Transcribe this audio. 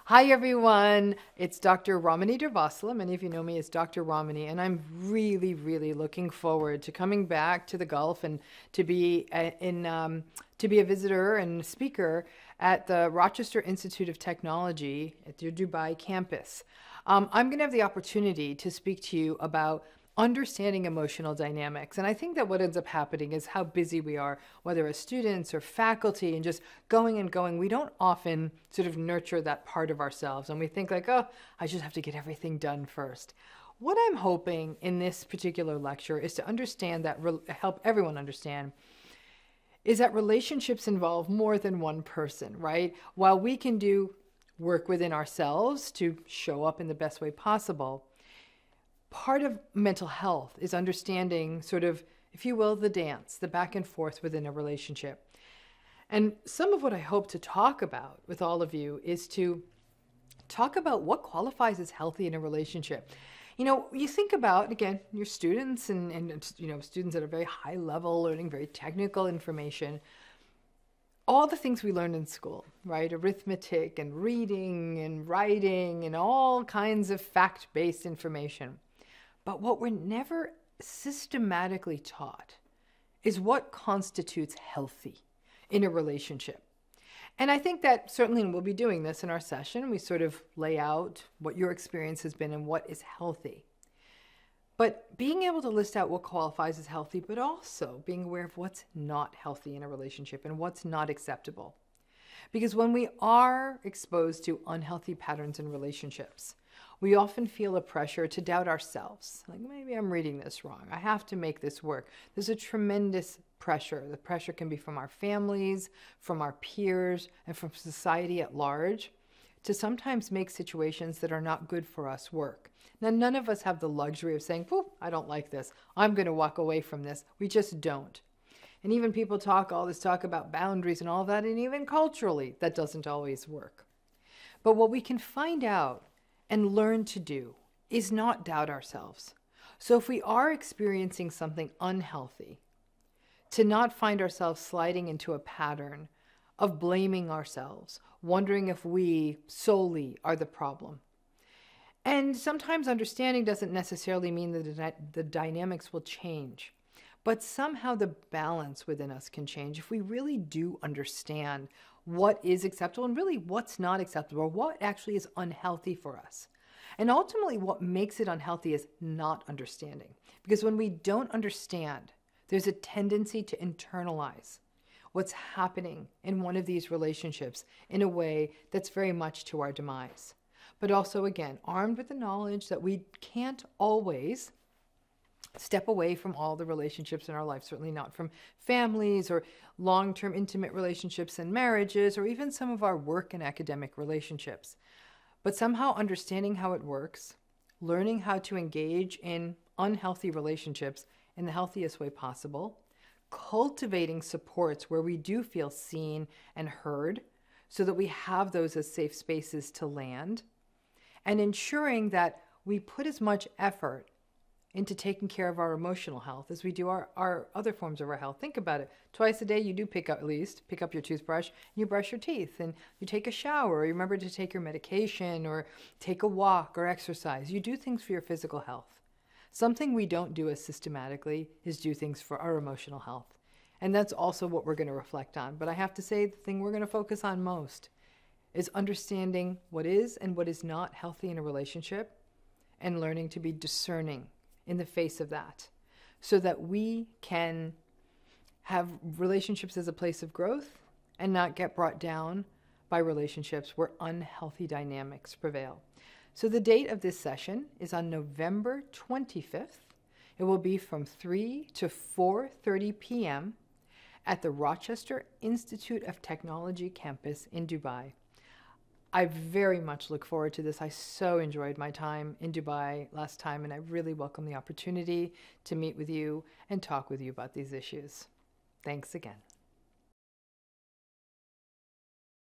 Hi everyone, it's Dr. Ramani Durvasula. Many of you know me as Dr. Ramani, and I'm really looking forward to coming back to the Gulf and to be to be a visitor and speaker at the Rochester Institute of Technology at their Dubai campus. I'm going to have the opportunity to speak to you about understanding emotional dynamics. And I think that what ends up happening is how busy we are, whether as students or faculty, and just going and going. We don't often sort of nurture that part of ourselves. And we think like, oh, I just have to get everything done first. What I'm hoping in this particular lecture is to understand that, help everyone understand, is that relationships involve more than one person, right? While we can do work within ourselves to show up in the best way possible, part of mental health is understanding sort of, if you will, the dance, the back and forth within a relationship. And some of what I hope to talk about with all of you is to talk about what qualifies as healthy in a relationship. You know, you think about, again, your students and students at a very high level, learning very technical information, all the things we learned in school, right? Arithmetic and reading and writing and all kinds of fact-based information. But what we're never systematically taught is what constitutes healthy in a relationship. And I think that certainly, and we'll be doing this in our session, we sort of lay out what your experience has been and what is healthy. But being able to list out what qualifies as healthy, but also being aware of what's not healthy in a relationship and what's not acceptable. Because when we are exposed to unhealthy patterns in relationships, we often feel a pressure to doubt ourselves. Like, maybe I'm reading this wrong. I have to make this work. There's a tremendous pressure. The pressure can be from our families, from our peers, and from society at large to sometimes make situations that are not good for us work. Now, none of us have the luxury of saying, "Whoop, I don't like this. I'm going to walk away from this." We just don't. And even people talk all this talk about boundaries and all that, and even culturally, that doesn't always work. But what we can find out and learn to do is not doubt ourselves. So if we are experiencing something unhealthy, to not find ourselves sliding into a pattern of blaming ourselves, wondering if we solely are the problem. And sometimes understanding doesn't necessarily mean that the dynamics will change. But somehow the balance within us can change if we really do understand what is acceptable and really what's not acceptable, or what actually is unhealthy for us. And ultimately what makes it unhealthy is not understanding. Because when we don't understand, there's a tendency to internalize what's happening in one of these relationships in a way that's very much to our demise. But also, again, armed with the knowledge that we can't always step away from all the relationships in our life, certainly not from families or long-term intimate relationships and marriages, or even some of our work and academic relationships. But somehow understanding how it works, learning how to engage in unhealthy relationships in the healthiest way possible, cultivating supports where we do feel seen and heard so that we have those as safe spaces to land, and ensuring that we put as much effort into taking care of our emotional health as we do our other forms of our health. Think about it. Twice a day you do pick up your toothbrush, and you brush your teeth, and you take a shower, or you remember to take your medication, or take a walk or exercise. You do things for your physical health. Something we don't do as systematically is do things for our emotional health. And that's also what we're going to reflect on. But I have to say, the thing we're going to focus on most is understanding what is and what is not healthy in a relationship, and learning to be discerning in the face of that, so that we can have relationships as a place of growth and not get brought down by relationships where unhealthy dynamics prevail. So the date of this session is on November 25th. It will be from 3 to 4:30 p.m. at the Rochester Institute of Technology campus in Dubai. I very much look forward to this. I so enjoyed my time in Dubai last time, and I really welcome the opportunity to meet with you and talk with you about these issues. Thanks again.